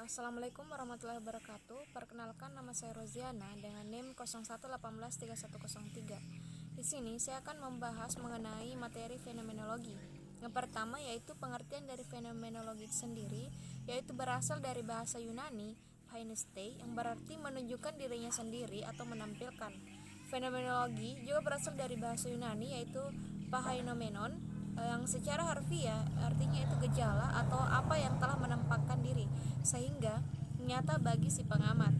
Assalamualaikum warahmatullahi wabarakatuh. Perkenalkan, nama saya Roziana dengan NIM 01183103. Di sini saya akan membahas mengenai materi fenomenologi. Yang pertama yaitu pengertian dari fenomenologi sendiri, yaitu berasal dari bahasa Yunani phainestei yang berarti menunjukkan dirinya sendiri atau menampilkan. Fenomenologi juga berasal dari bahasa Yunani yaitu phainomenon yang secara harfiah artinya itu gejala atau apa yang telah menampakkan diri sehingga nyata bagi si pengamat.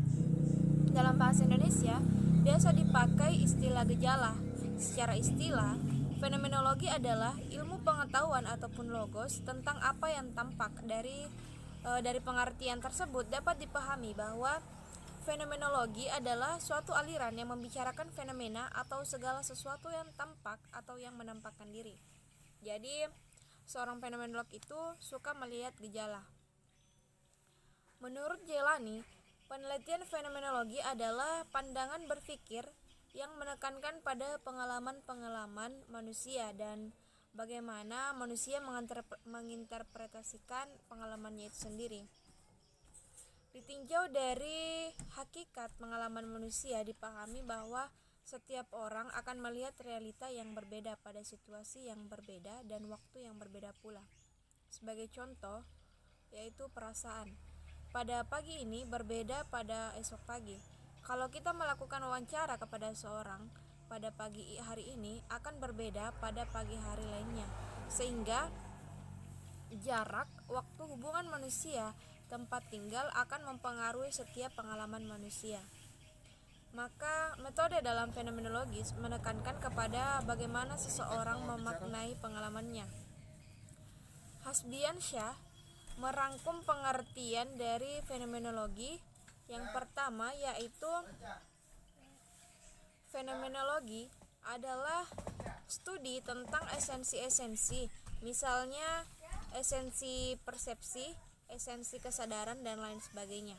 Dalam bahasa Indonesia biasa dipakai istilah gejala. Secara istilah, fenomenologi adalah ilmu pengetahuan ataupun logos tentang apa yang tampak. Dari pengertian tersebut dapat dipahami bahwa fenomenologi adalah suatu aliran yang membicarakan fenomena atau segala sesuatu yang tampak atau yang menampakkan diri. Jadi, seorang fenomenolog itu suka melihat gejala. Menurut Jelani, penelitian fenomenologi adalah pandangan berpikir yang menekankan pada pengalaman-pengalaman manusia dan bagaimana manusia menginterpretasikan pengalamannya itu sendiri. Ditinjau dari hakikat pengalaman manusia, dipahami bahwa setiap orang akan melihat realita yang berbeda pada situasi yang berbeda dan waktu yang berbeda pula. Sebagai contoh, yaitu perasaan. Pada pagi ini berbeda pada esok pagi. Kalau kita melakukan wawancara kepada seorang pada pagi hari ini akan berbeda pada pagi hari lainnya. Sehingga jarak, waktu, hubungan manusia, tempat tinggal akan mempengaruhi setiap pengalaman manusia. Maka metode dalam fenomenologi menekankan kepada bagaimana seseorang memaknai pengalamannya. Hasbiansyah merangkum pengertian dari fenomenologi. Yang pertama yaitu fenomenologi adalah studi tentang esensi-esensi, misalnya esensi persepsi, esensi kesadaran dan lain sebagainya.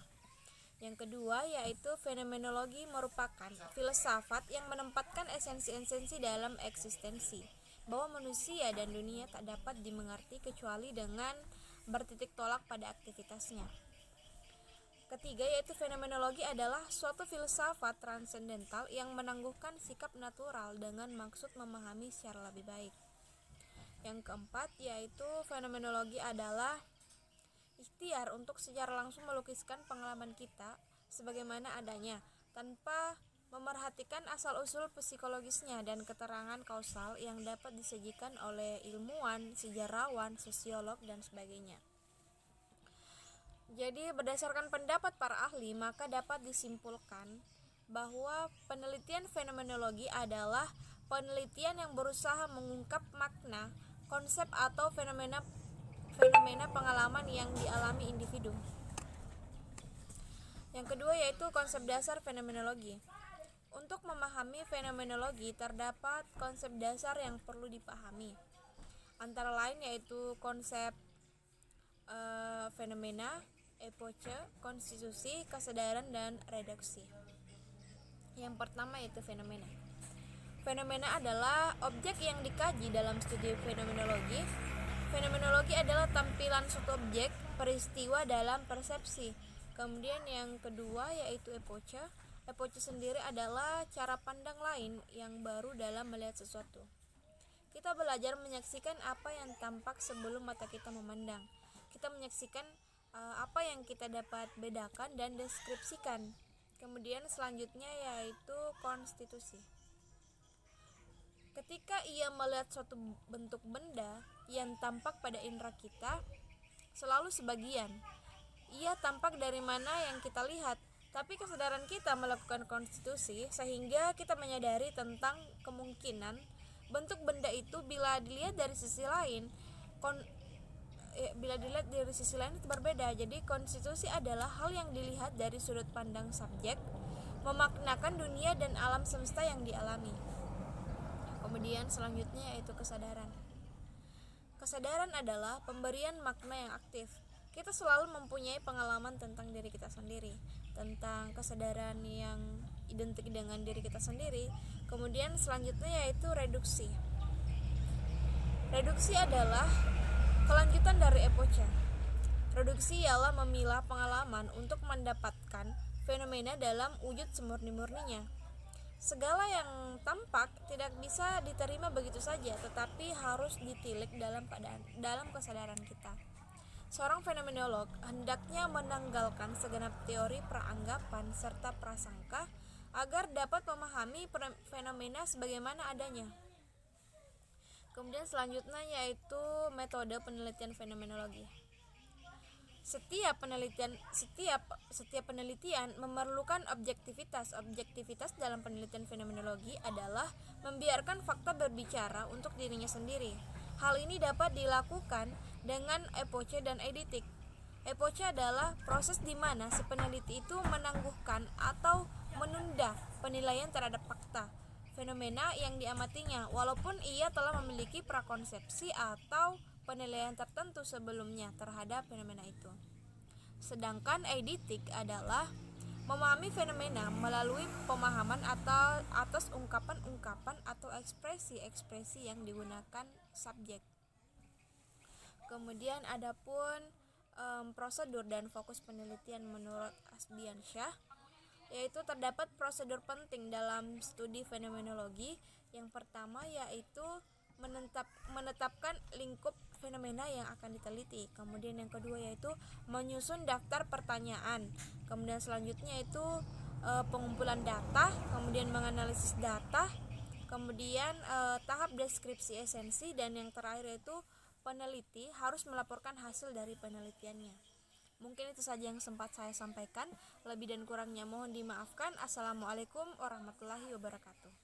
Yang kedua yaitu fenomenologi merupakan filsafat yang menempatkan esensi-esensi dalam eksistensi, bahwa manusia dan dunia tak dapat dimengerti kecuali dengan bertitik tolak pada aktivitasnya. Ketiga yaitu fenomenologi adalah suatu filsafat transendental yang menangguhkan sikap natural dengan maksud memahami secara lebih baik. Yang keempat yaitu fenomenologi adalah ikhtiar untuk secara langsung melukiskan pengalaman kita sebagaimana adanya tanpa memerhatikan asal-usul psikologisnya dan keterangan kausal yang dapat disajikan oleh ilmuwan, sejarawan, sosiolog dan sebagainya. Jadi berdasarkan pendapat para ahli maka dapat disimpulkan bahwa penelitian fenomenologi adalah penelitian yang berusaha mengungkap makna, konsep atau fenomena pengalaman yang dialami individu. Yang kedua yaitu konsep dasar fenomenologi. Untuk memahami fenomenologi terdapat konsep dasar yang perlu dipahami. Antara lain yaitu konsep fenomena, epoche, konstitusi, kesadaran dan reduksi. Yang pertama yaitu fenomena. Fenomena adalah objek yang dikaji dalam studi fenomenologi. Fenomenologi adalah tampilan suatu objek, peristiwa dalam persepsi. Kemudian yang kedua yaitu epoche. Epoche sendiri adalah cara pandang lain yang baru dalam melihat sesuatu. Kita belajar menyaksikan apa yang tampak sebelum mata kita memandang. Kita menyaksikan apa yang kita dapat bedakan dan deskripsikan. Kemudian selanjutnya yaitu konstitusi. Ketika ia melihat suatu bentuk benda yang tampak pada indera kita, selalu sebagian. Ia tampak dari mana yang kita lihat, tapi kesadaran kita melakukan konstitusi sehingga kita menyadari tentang kemungkinan bentuk benda itu bila dilihat dari sisi lain itu berbeda. Jadi konstitusi adalah hal yang dilihat dari sudut pandang subjek, memaknakan dunia dan alam semesta yang dialami. Kemudian selanjutnya yaitu kesadaran. Kesadaran adalah pemberian makna yang aktif. Kita selalu mempunyai pengalaman tentang diri kita sendiri, tentang kesadaran yang identik dengan diri kita sendiri. Kemudian selanjutnya yaitu reduksi. Reduksi adalah kelanjutan dari epoche. Reduksi ialah memilah pengalaman untuk mendapatkan fenomena dalam wujud semurni-murninya. Segala yang tampak tidak bisa diterima begitu saja, tetapi harus ditilik dalam kesadaran kita. Seorang fenomenolog hendaknya menanggalkan segenap teori peranggapan serta prasangka agar dapat memahami fenomena sebagaimana adanya. Kemudian selanjutnya yaitu metode penelitian fenomenologi. Setiap penelitian memerlukan objektivitas. Objektivitas dalam penelitian fenomenologi adalah membiarkan fakta berbicara untuk dirinya sendiri. Hal ini dapat dilakukan dengan epoche dan eidetik. Epoche adalah proses di mana si peneliti itu menangguhkan atau menunda penilaian terhadap fakta fenomena yang diamatinya, walaupun ia telah memiliki prakonsepsi atau penilaian tertentu sebelumnya terhadap fenomena itu. Sedangkan eidetik adalah memahami fenomena melalui pemahaman atas ungkapan-ungkapan atau ekspresi-ekspresi yang digunakan subjek. Kemudian adapun prosedur dan fokus penelitian menurut Asbiansyah, yaitu terdapat prosedur penting dalam studi fenomenologi. Yang pertama yaitu menetapkan lingkup fenomena yang akan diteliti. Kemudian yang kedua yaitu menyusun daftar pertanyaan. Kemudian selanjutnya itu pengumpulan data, kemudian menganalisis data, kemudian tahap deskripsi esensi, dan yang terakhir yaitu peneliti harus melaporkan hasil dari penelitiannya. Mungkin itu saja yang sempat saya sampaikan. Lebih dan kurangnya mohon dimaafkan. Assalamualaikum warahmatullahi wabarakatuh.